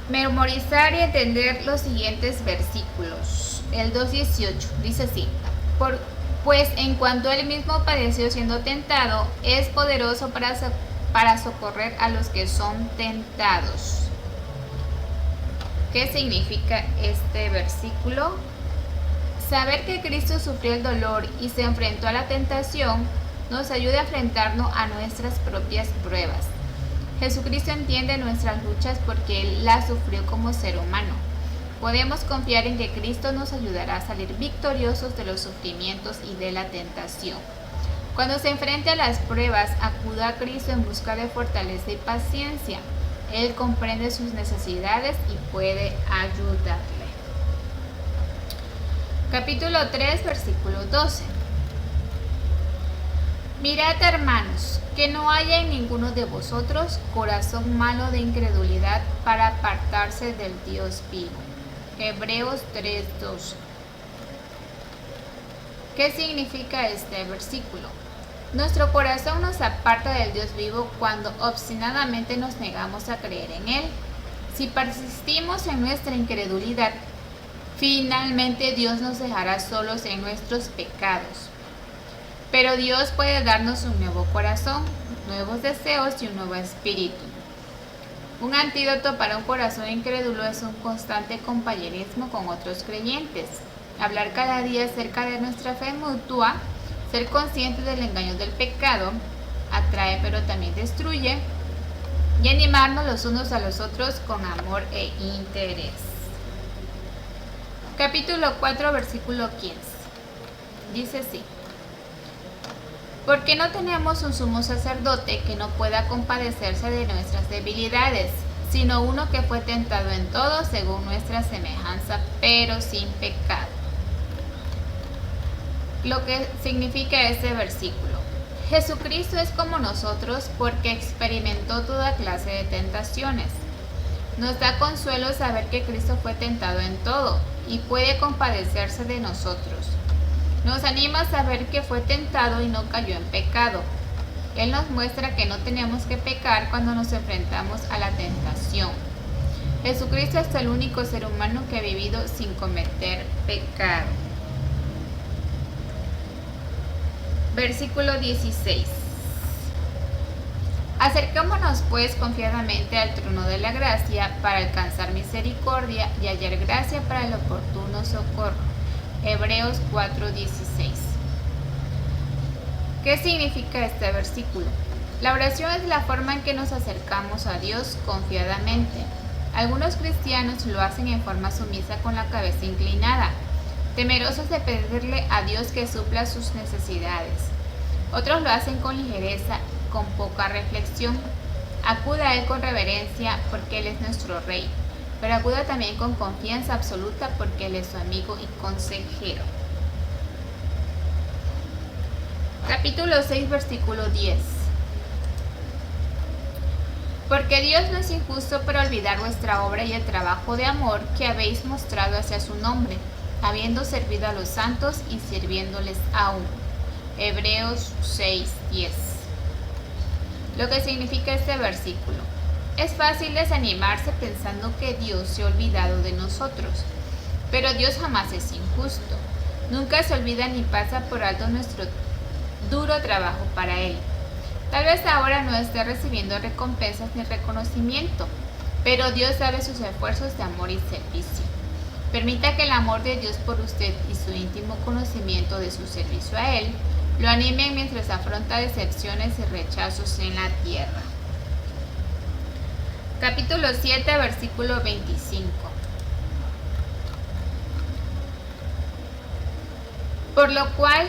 Memorizar y entender los siguientes versículos. El 2:18 dice así: pues en cuanto él mismo padeció siendo tentado, es poderoso para socorrer a los que son tentados. ¿Qué significa este versículo? Saber que Cristo sufrió el dolor y se enfrentó a la tentación nos ayuda a enfrentarnos a nuestras propias pruebas. Jesucristo entiende nuestras luchas porque Él las sufrió como ser humano. Podemos confiar en que Cristo nos ayudará a salir victoriosos de los sufrimientos y de la tentación. Cuando se enfrente a las pruebas, acuda a Cristo en busca de fortaleza y paciencia. Él comprende sus necesidades y puede ayudarle. Capítulo 3, versículo 12. Mirad, hermanos, que no haya en ninguno de vosotros corazón malo de incredulidad para apartarse del Dios vivo. Hebreos 3:12. ¿Qué significa este versículo? Nuestro corazón nos aparta del Dios vivo cuando obstinadamente nos negamos a creer en Él. Si persistimos en nuestra incredulidad, finalmente Dios nos dejará solos en nuestros pecados. Pero Dios puede darnos un nuevo corazón, nuevos deseos y un nuevo espíritu. Un antídoto para un corazón incrédulo es un constante compañerismo con otros creyentes. Hablar cada día acerca de nuestra fe mutua, ser conscientes del engaño del pecado, atrae pero también destruye, y animarnos los unos a los otros con amor e interés. Capítulo 4, versículo 15. Dice así: porque no tenemos un sumo sacerdote que no pueda compadecerse de nuestras debilidades, sino uno que fue tentado en todo según nuestra semejanza, pero sin pecado. Lo que significa este versículo: Jesucristo es como nosotros porque experimentó toda clase de tentaciones. Nos da consuelo saber que Cristo fue tentado en todo y puede compadecerse de nosotros. Nos anima a saber que fue tentado y no cayó en pecado. Él nos muestra que no tenemos que pecar cuando nos enfrentamos a la tentación. Jesucristo es el único ser humano que ha vivido sin cometer pecado. Versículo 16. Acercémonos pues confiadamente al trono de la gracia para alcanzar misericordia y hallar gracia para el oportuno socorro. Hebreos 4:16. ¿Qué significa este versículo? La oración es la forma en que nos acercamos a Dios confiadamente. Algunos cristianos lo hacen en forma sumisa con la cabeza inclinada, temerosos de pedirle a Dios que supla sus necesidades. Otros lo hacen con ligereza, con poca reflexión. Acuda a Él con reverencia porque Él es nuestro Rey, pero acuda también con confianza absoluta porque Él es su amigo y consejero. Capítulo 6, versículo 10. Porque Dios no es injusto para olvidar vuestra obra y el trabajo de amor que habéis mostrado hacia su nombre, habiendo servido a los santos y sirviéndoles aún. Hebreos 6:10. Lo que significa este versículo: es fácil desanimarse pensando que Dios se ha olvidado de nosotros, pero Dios jamás es injusto. Nunca se olvida ni pasa por alto nuestro duro trabajo para Él. Tal vez ahora no esté recibiendo recompensas ni reconocimiento, pero Dios sabe sus esfuerzos de amor y servicio. Permita que el amor de Dios por usted y su íntimo conocimiento de su servicio a Él lo animen mientras afronta decepciones y rechazos en la tierra. Capítulo 7, versículo 25. Por lo cual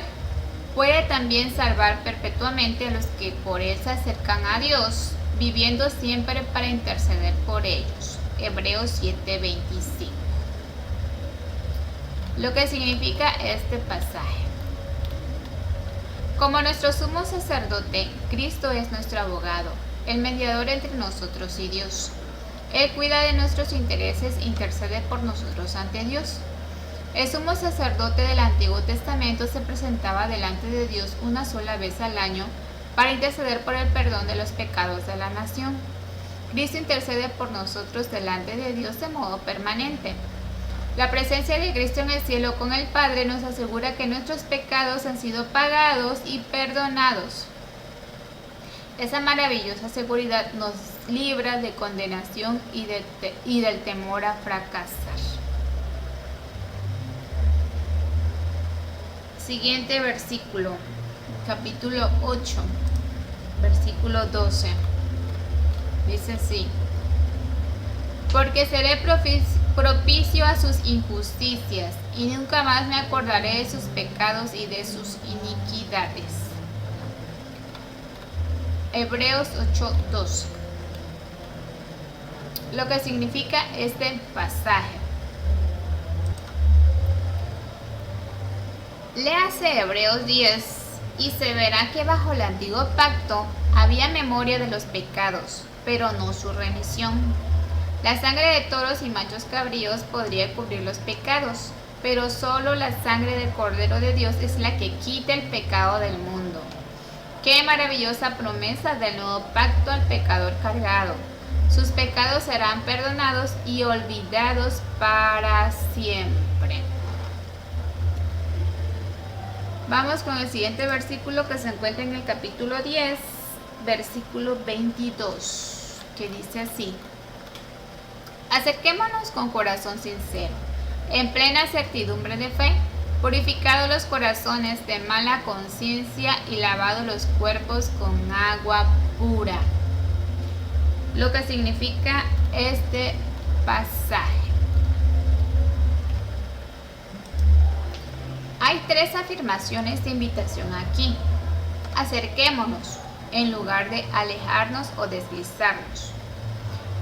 puede también salvar perpetuamente a los que por Él se acercan a Dios, viviendo siempre para interceder por ellos. Hebreos 7:25. Lo que significa este pasaje: como nuestro sumo sacerdote, Cristo es nuestro abogado, el mediador entre nosotros y Dios. Él cuida de nuestros intereses e intercede por nosotros ante Dios. El sumo sacerdote del Antiguo Testamento se presentaba delante de Dios una sola vez al año para interceder por el perdón de los pecados de la nación. Cristo intercede por nosotros delante de Dios de modo permanente. La presencia de Cristo en el cielo con el Padre nos asegura que nuestros pecados han sido pagados y perdonados. Esa maravillosa seguridad nos libra de condenación y del temor a fracasar. Siguiente versículo, capítulo 8, versículo 12. Dice así: porque seré propicio a sus injusticias, y nunca más me acordaré de sus pecados y de sus iniquidades. Hebreos 8:12. Lo que significa este pasaje. Léase Hebreos 10 y se verá que bajo el antiguo pacto había memoria de los pecados, pero no su remisión. La sangre de toros y machos cabríos podría cubrir los pecados, pero solo la sangre del Cordero de Dios es la que quita el pecado del mundo. ¡Qué maravillosa promesa del nuevo pacto al pecador cargado! Sus pecados serán perdonados y olvidados para siempre. Vamos con el siguiente versículo que se encuentra en el capítulo 10, versículo 22, que dice así: acerquémonos con corazón sincero, en plena certidumbre de fe, purificados los corazones de mala conciencia y lavados los cuerpos con agua pura. Lo que significa este pasaje. Hay tres afirmaciones de invitación aquí. Acerquémonos, en lugar de alejarnos o deslizarnos.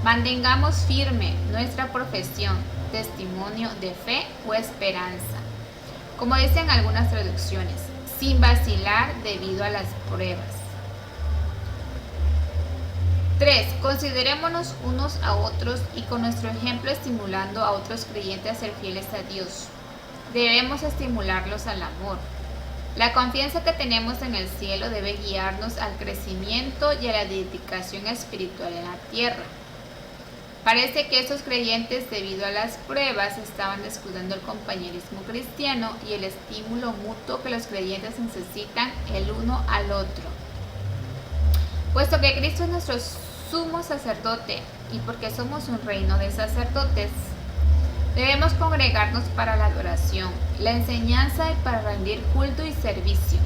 Mantengamos firme nuestra profesión, testimonio de fe o esperanza. Como dicen algunas traducciones, sin vacilar debido a las pruebas. 3. Considerémonos unos a otros y con nuestro ejemplo estimulando a otros creyentes a ser fieles a Dios. Debemos estimularlos al amor. La confianza que tenemos en el cielo debe guiarnos al crecimiento y a la dedicación espiritual en la tierra. Parece que estos creyentes, debido a las pruebas, estaban descuidando el compañerismo cristiano y el estímulo mutuo que los creyentes necesitan el uno al otro. Puesto que Cristo es nuestro sumo sacerdote y porque somos un reino de sacerdotes, debemos congregarnos para la adoración, la enseñanza y para rendir culto y servicio.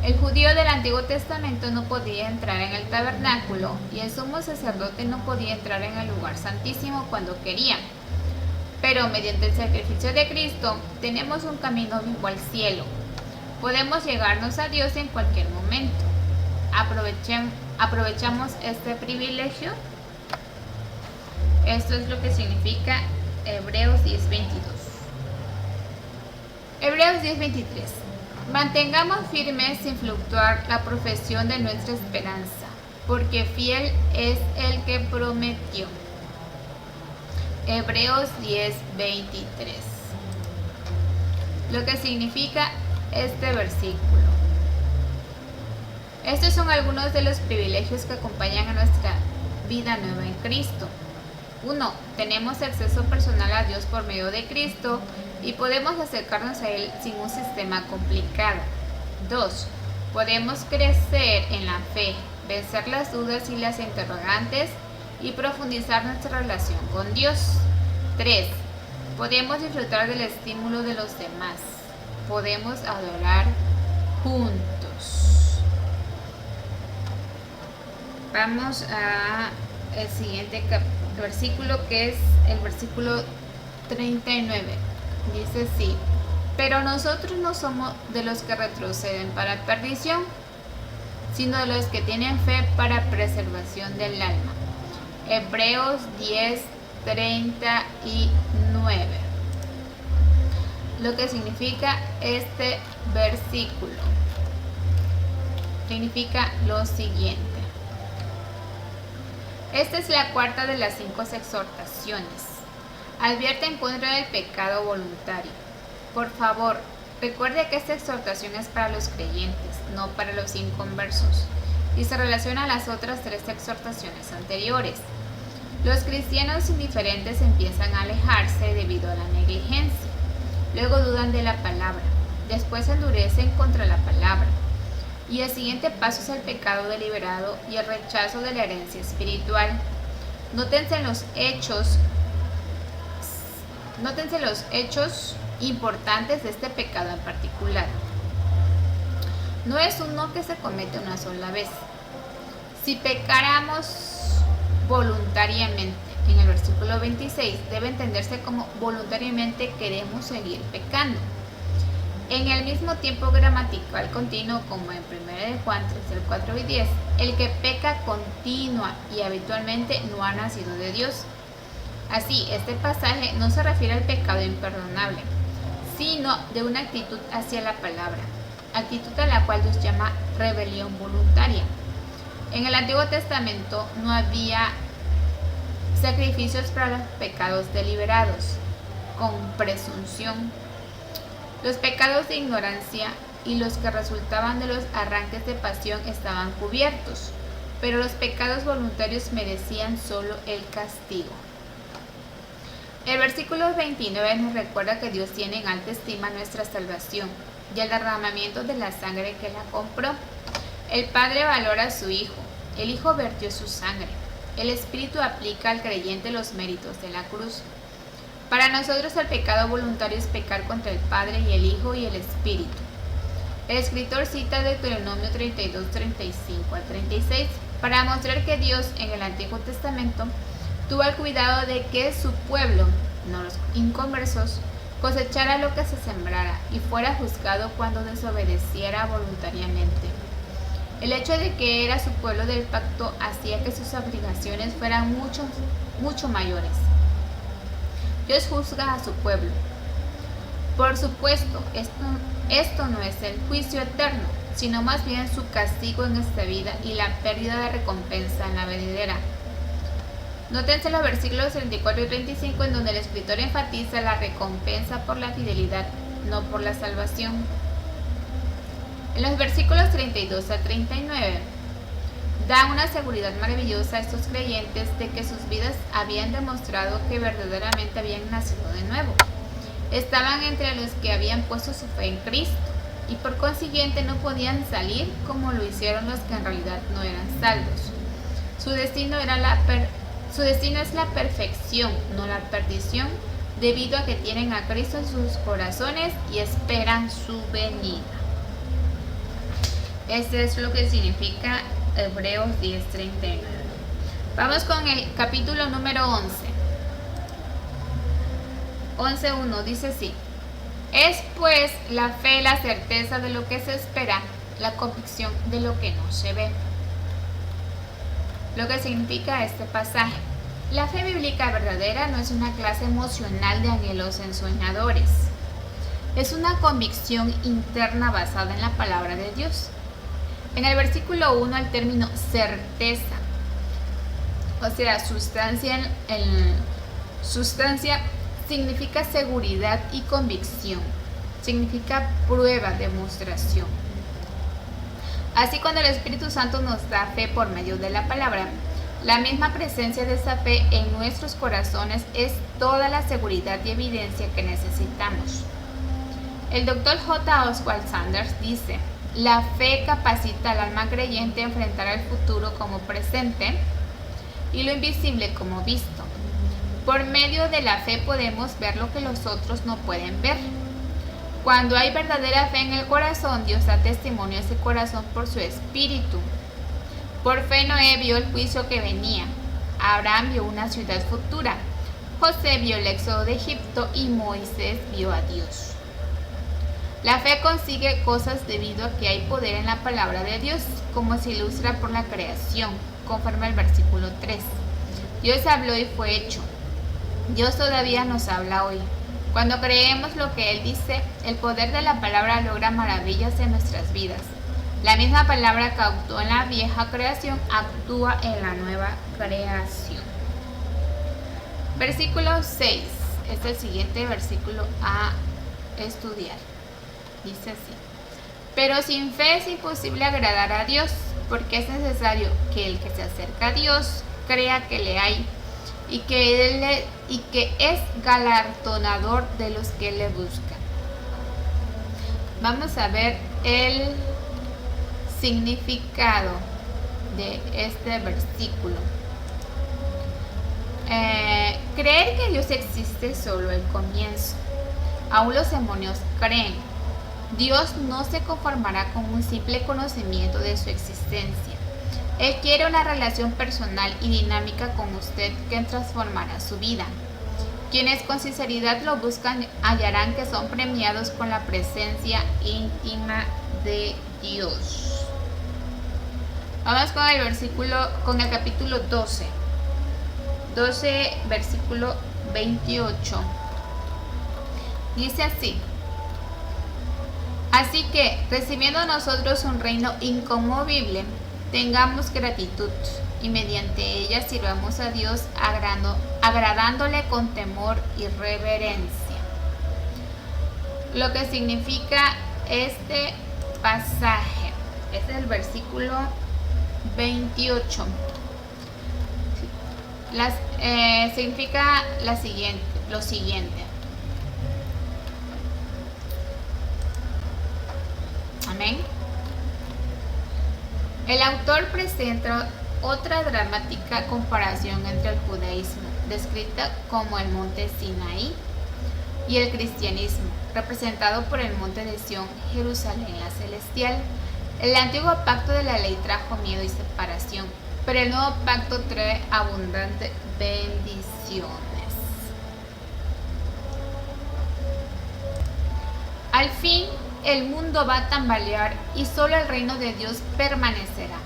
El judío del Antiguo Testamento no podía entrar en el tabernáculo y el sumo sacerdote no podía entrar en el lugar santísimo cuando quería. Pero mediante el sacrificio de Cristo tenemos un camino vivo al cielo. Podemos llegarnos a Dios en cualquier momento. Aprovechamos este privilegio. Esto es lo que significa Hebreos 10:22. Hebreos 10:23. Mantengamos firme sin fluctuar la profesión de nuestra esperanza, porque fiel es el que prometió. Hebreos 10:23. Lo que significa este versículo. Estos son algunos de los privilegios que acompañan a nuestra vida nueva en Cristo. 1. Tenemos acceso personal a Dios por medio de Cristo y podemos acercarnos a Él sin un sistema complicado. 2. Podemos crecer en la fe, vencer las dudas y las interrogantes y profundizar nuestra relación con Dios. 3. Podemos disfrutar del estímulo de los demás. Podemos adorar juntos. Vamos al siguiente versículo, que es el versículo 39. Dice así: pero nosotros no somos de los que retroceden para perdición, sino de los que tienen fe para preservación del alma. Hebreos 10:39. Lo que significa este versículo. Significa lo siguiente. Esta es la cuarta de las 5 exhortaciones. Advierte en contra del pecado voluntario. Por favor, recuerde que esta exhortación es para los creyentes, no para los inconversos. y se relaciona a las otras 3 exhortaciones anteriores. Los cristianos indiferentes empiezan a alejarse debido a la negligencia. Luego dudan de la palabra. Después se endurecen contra la palabra. Y el siguiente paso es el pecado deliberado y el rechazo de la herencia espiritual. Nótense los hechos importantes de este pecado en particular. No es uno que se comete una sola vez. Si pecáramos voluntariamente, en el versículo 26, debe entenderse como voluntariamente queremos seguir pecando. En el mismo tiempo gramatical continuo, como en 1 Juan 3, 4 y 10, el que peca continua y habitualmente no ha nacido de Dios. Así, este pasaje no se refiere al pecado imperdonable, sino de una actitud hacia la palabra, actitud a la cual Dios llama rebelión voluntaria. En el Antiguo Testamento no había sacrificios para los pecados deliberados, con presunción. Los pecados de ignorancia y los que resultaban de los arranques de pasión estaban cubiertos, pero los pecados voluntarios merecían solo el castigo. El versículo 29 nos recuerda que Dios tiene en alta estima nuestra salvación y el derramamiento de la sangre que la compró. El Padre valora a su Hijo, el Hijo vertió su sangre, el Espíritu aplica al creyente los méritos de la cruz. Para nosotros el pecado voluntario es pecar contra el Padre y el Hijo y el Espíritu. El escritor cita Deuteronomio 32, 35 al 36 para mostrar que Dios en el Antiguo Testamento tuvo el cuidado de que su pueblo, no los inconversos, cosechara lo que se sembrara y fuera juzgado cuando desobedeciera voluntariamente. El hecho de que era su pueblo del pacto hacía que sus obligaciones fueran mucho mayores. Dios juzga a su pueblo. Por supuesto, esto no es el juicio eterno, sino más bien su castigo en esta vida y la pérdida de recompensa en la venidera. Nótense los versículos 34 y 35 en donde el escritor enfatiza la recompensa por la fidelidad, no por la salvación. En los versículos 32 a 39 da una seguridad maravillosa a estos creyentes de que sus vidas habían demostrado que verdaderamente habían nacido de nuevo. Estaban entre los que habían puesto su fe en Cristo y por consiguiente no podían salir como lo hicieron los que en realidad no eran salvos. Su destino es la perfección, no la perdición, debido a que tienen a Cristo en sus corazones y esperan su venida. Este es lo que significa Hebreos 10:39. Vamos con el capítulo número 11. 11:1 dice así: es pues la fe la certeza de lo que se espera, la convicción de lo que no se ve. Lo que significa este pasaje: la fe bíblica verdadera no es una clase emocional de anhelos ensoñadores. Es una convicción interna basada en la palabra de Dios. En el versículo 1 el término certeza, o sea, sustancia significa seguridad y convicción, significa prueba, demostración. Así, cuando el Espíritu Santo nos da fe por medio de la palabra, la misma presencia de esa fe en nuestros corazones es toda la seguridad y evidencia que necesitamos. El Dr. J. Oswald Sanders dice: la fe capacita al alma creyente a enfrentar el futuro como presente y lo invisible como visto. Por medio de la fe podemos ver lo que los otros no pueden ver. Cuando hay verdadera fe en el corazón, Dios da testimonio a ese corazón por su espíritu. Por fe Noé vio el juicio que venía, Abraham vio una ciudad futura, José vio el éxodo de Egipto y Moisés vio a Dios. La fe consigue cosas debido a que hay poder en la palabra de Dios, como se ilustra por la creación, conforme al versículo 3. Dios habló y fue hecho. Dios todavía nos habla hoy. Cuando creemos lo que Él dice, el poder de la palabra logra maravillas en nuestras vidas. La misma palabra que actuó en la vieja creación actúa en la nueva creación. Versículo 6. Este es el siguiente versículo a estudiar. Dice así: pero sin fe es imposible agradar a Dios, porque es necesario que el que se acerca a Dios crea que le hay y que es galardonador de los que le buscan. Vamos a ver el significado de este versículo. Creer que Dios existe es solo el comienzo. Aún los demonios creen. Dios no se conformará con un simple conocimiento de su existencia. Él quiere una relación personal y dinámica con usted que transformará su vida. Quienes con sinceridad lo buscan hallarán que son premiados con la presencia íntima de Dios. Vamos con el capítulo 12, versículo 28. Dice así: así que, recibiendo nosotros un reino inconmovible, tengamos gratitud y mediante ella sirvamos a Dios agradándole con temor y reverencia. Lo que significa este pasaje es el versículo 28. Significa lo siguiente. Amén. El autor presenta otra dramática comparación entre el judaísmo, descrita como el monte Sinaí, y el cristianismo, representado por el monte de Sión, Jerusalén la celestial. El antiguo pacto de la ley trajo miedo y separación, pero el nuevo pacto trae abundantes bendiciones. Al fin, el mundo va a tambalear y solo el reino de Dios permanecerá.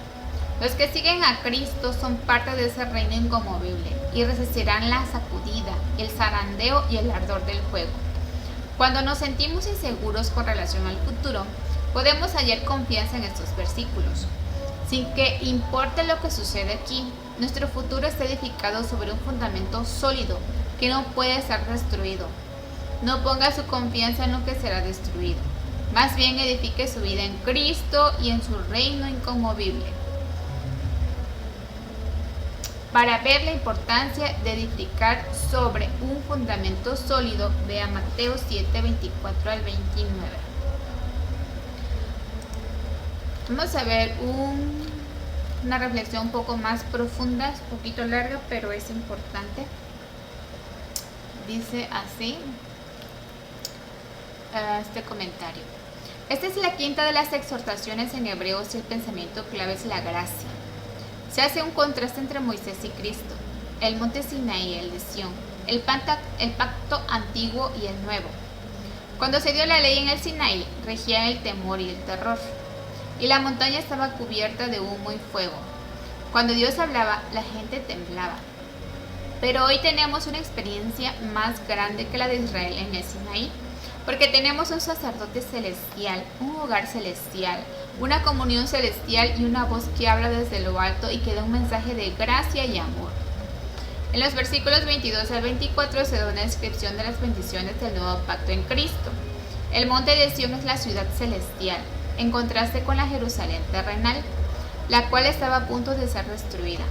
Los que siguen a Cristo son parte de ese reino inconmovible y resistirán la sacudida, el zarandeo y el ardor del fuego. Cuando nos sentimos inseguros con relación al futuro, podemos hallar confianza en estos versículos. Sin que importe lo que sucede aquí, nuestro futuro está edificado sobre un fundamento sólido que no puede ser destruido. No ponga su confianza en lo que será destruido. Más bien edifique su vida en Cristo y en su reino inconmovible. Para ver la importancia de edificar sobre un fundamento sólido, vea Mateo 7, 24 al 29. Vamos a ver una reflexión un poco más profunda, es un poquito larga, pero es importante. Dice así este comentario. Esta es la quinta de las exhortaciones en Hebreos y el pensamiento clave es la gracia. Se hace un contraste entre Moisés y Cristo, el monte Sinaí y el de Sión, el pacto antiguo y el nuevo. Cuando se dio la ley en el Sinaí, regían el temor y el terror, y la montaña estaba cubierta de humo y fuego. Cuando Dios hablaba, la gente temblaba. Pero hoy tenemos una experiencia más grande que la de Israel en el Sinaí, porque tenemos un sacerdote celestial, un hogar celestial, una comunión celestial y una voz que habla desde lo alto y que da un mensaje de gracia y amor. En los versículos 22 al 24 se da una descripción de las bendiciones del nuevo pacto en Cristo. El monte de Sión es la ciudad celestial, en contraste con la Jerusalén terrenal, la cual estaba a punto de ser destruida.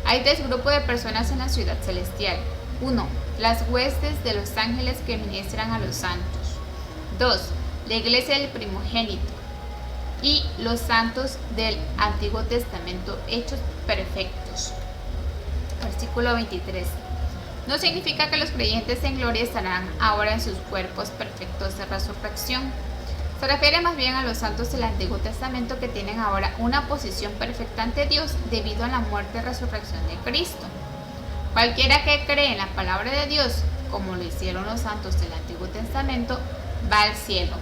Hay tres grupos de personas en la ciudad celestial. 1. Las huestes de los ángeles que ministran a los santos. 2. La iglesia del primogénito. Y los santos del Antiguo Testamento hechos perfectos. Versículo 23. No significa que los creyentes en gloria estarán ahora en sus cuerpos perfectos de resurrección. Se refiere más bien a los santos del Antiguo Testamento que tienen ahora una posición perfecta ante Dios debido a la muerte y resurrección de Cristo. Cualquiera que cree en la palabra de Dios, como lo hicieron los santos del Antiguo Testamento, va al cielo.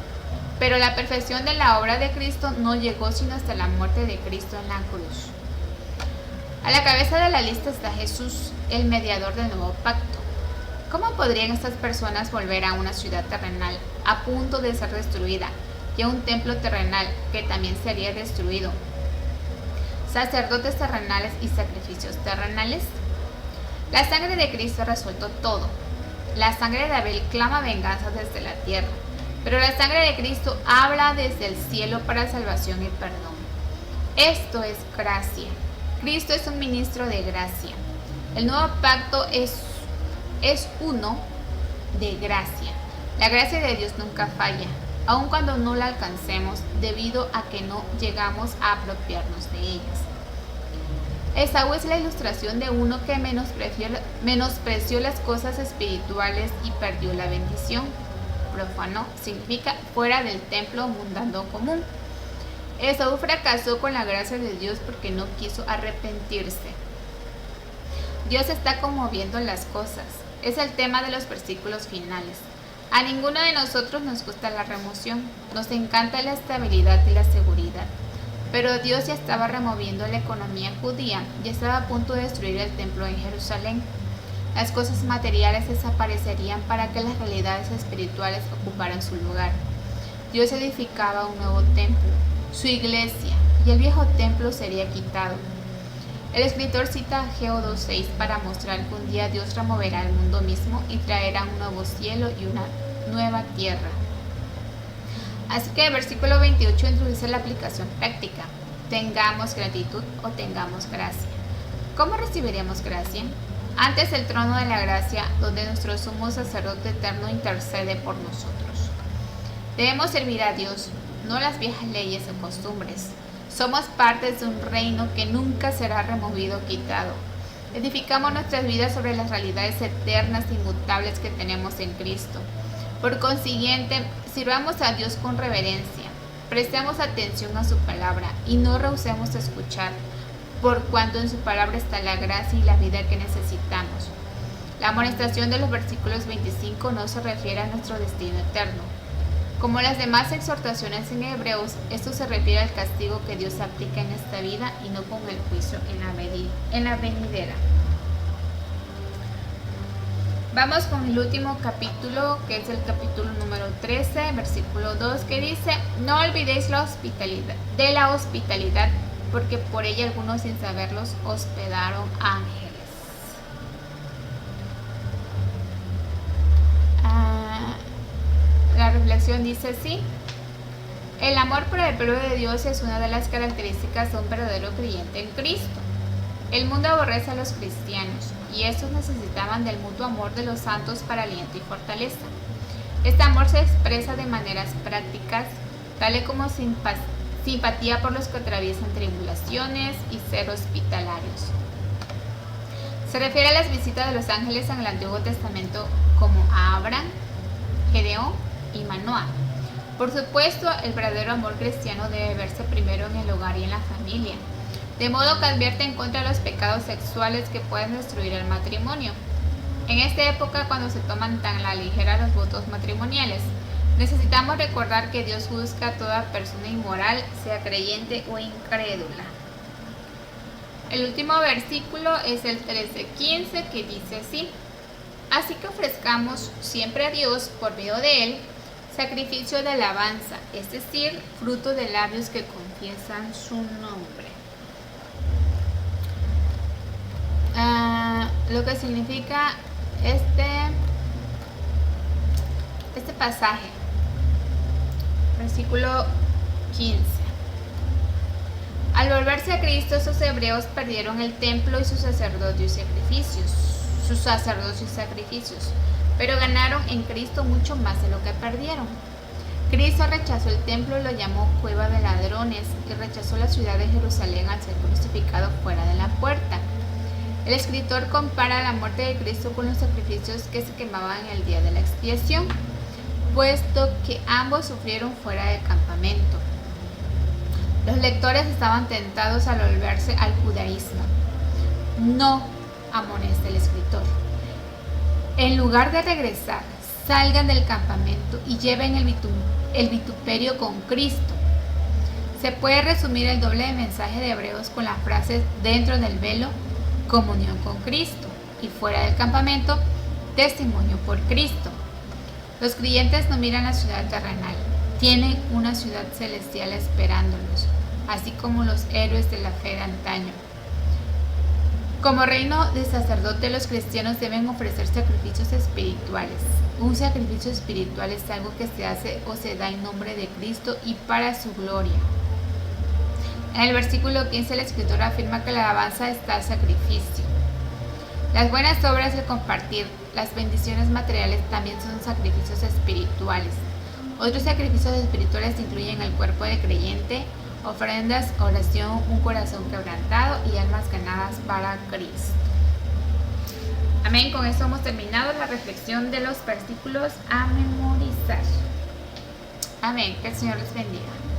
Pero la perfección de la obra de Cristo no llegó sino hasta la muerte de Cristo en la cruz. A la cabeza de la lista está Jesús, el mediador del nuevo pacto. ¿Cómo podrían estas personas volver a una ciudad terrenal a punto de ser destruida y a un templo terrenal que también sería destruido? ¿Sacerdotes terrenales y sacrificios terrenales? La sangre de Cristo resuelto todo. La sangre de Abel clama venganza desde la tierra, pero la sangre de Cristo habla desde el cielo para salvación y perdón. Esto es gracia. Cristo es un ministro de gracia. El nuevo pacto es uno de gracia. La gracia de Dios nunca falla, aun cuando no la alcancemos, debido a que no llegamos a apropiarnos de ellas. Esaú es la ilustración de uno que menospreció las cosas espirituales y perdió la bendición. Profano significa fuera del templo mundano común. Esaú fracasó con la gracia de Dios porque no quiso arrepentirse. Dios está conmoviendo las cosas. Es el tema de los versículos finales. A ninguno de nosotros nos gusta la remoción. Nos encanta la estabilidad y la seguridad. Pero Dios ya estaba removiendo la economía judía y estaba a punto de destruir el templo en Jerusalén. Las cosas materiales desaparecerían para que las realidades espirituales ocuparan su lugar. Dios edificaba un nuevo templo, su iglesia, y el viejo templo sería quitado. El escritor cita a Ageo 2:6 para mostrar que un día Dios removerá el mundo mismo y traerá un nuevo cielo y una nueva tierra. Así que el versículo 28 introduce la aplicación práctica. Tengamos gratitud o tengamos gracia. ¿Cómo recibiremos gracia? Antes del trono de la gracia, donde nuestro sumo sacerdote eterno intercede por nosotros. Debemos servir a Dios, no las viejas leyes o costumbres. Somos parte de un reino que nunca será removido o quitado. Edificamos nuestras vidas sobre las realidades eternas e inmutables que tenemos en Cristo. Por consiguiente, sirvamos a Dios con reverencia, prestemos atención a su palabra y no rehusemos escuchar, por cuanto en su palabra está la gracia y la vida que necesitamos. La amonestación de los versículos 25 no se refiere a nuestro destino eterno. Como las demás exhortaciones en Hebreos, esto se refiere al castigo que Dios aplica en esta vida y no con el juicio en la venidera. Vamos con el último capítulo, que es el capítulo número 13, versículo 2, que dice: no olvidéis la hospitalidad, porque por ella algunos sin saberlos hospedaron ángeles. La reflexión dice así: el amor por el pueblo de Dios es una de las características de un verdadero creyente en Cristo. El mundo aborrece a los cristianos, y estos necesitaban del mutuo amor de los santos para aliento y fortaleza. Este amor se expresa de maneras prácticas, tales como simpatía por los que atraviesan tribulaciones y ser hospitalarios. Se refiere a las visitas de los ángeles en el Antiguo Testamento como a Abraham, Gedeón y Manoah. Por supuesto, el verdadero amor cristiano debe verse primero en el hogar y en la familia, de modo que advierte en contra de los pecados sexuales que pueden destruir el matrimonio. En esta época, cuando se toman tan a la ligera los votos matrimoniales, necesitamos recordar que Dios juzga a toda persona inmoral, sea creyente o incrédula. El último versículo es el 13:15, que dice así: así que ofrezcamos siempre a Dios, por medio de Él, sacrificio de alabanza, es decir, fruto de labios que confiesan su nombre. Lo que significa este pasaje, versículo 15. Al volverse a Cristo, esos hebreos perdieron el templo y sus sacerdotes y sacrificios, pero ganaron en Cristo mucho más de lo que perdieron. Cristo rechazó el templo y lo llamó cueva de ladrones, y rechazó la ciudad de Jerusalén al ser crucificado fuera de la puerta. El escritor compara la muerte de Cristo con los sacrificios que se quemaban en el día de la expiación, puesto que ambos sufrieron fuera del campamento. Los lectores estaban tentados al volverse al judaísmo. No, amonesta el escritor. En lugar de regresar, salgan del campamento y lleven el vituperio con Cristo. Se puede resumir el doble mensaje de Hebreos con la frase: dentro del velo, comunión con Cristo, y fuera del campamento, testimonio por Cristo. Los creyentes no miran la ciudad terrenal, tienen una ciudad celestial esperándolos, así como los héroes de la fe de antaño. Como reino de sacerdote, los cristianos deben ofrecer sacrificios espirituales. Un sacrificio espiritual es algo que se hace o se da en nombre de Cristo y para su gloria. En el versículo 15 la Escritura afirma que la alabanza está al sacrificio. Las buenas obras de compartir las bendiciones materiales también son sacrificios espirituales. Otros sacrificios espirituales incluyen el cuerpo de creyente, ofrendas, oración, un corazón quebrantado y almas ganadas para Cristo. Amén. Con esto hemos terminado la reflexión de los versículos a memorizar. Amén. Que el Señor les bendiga.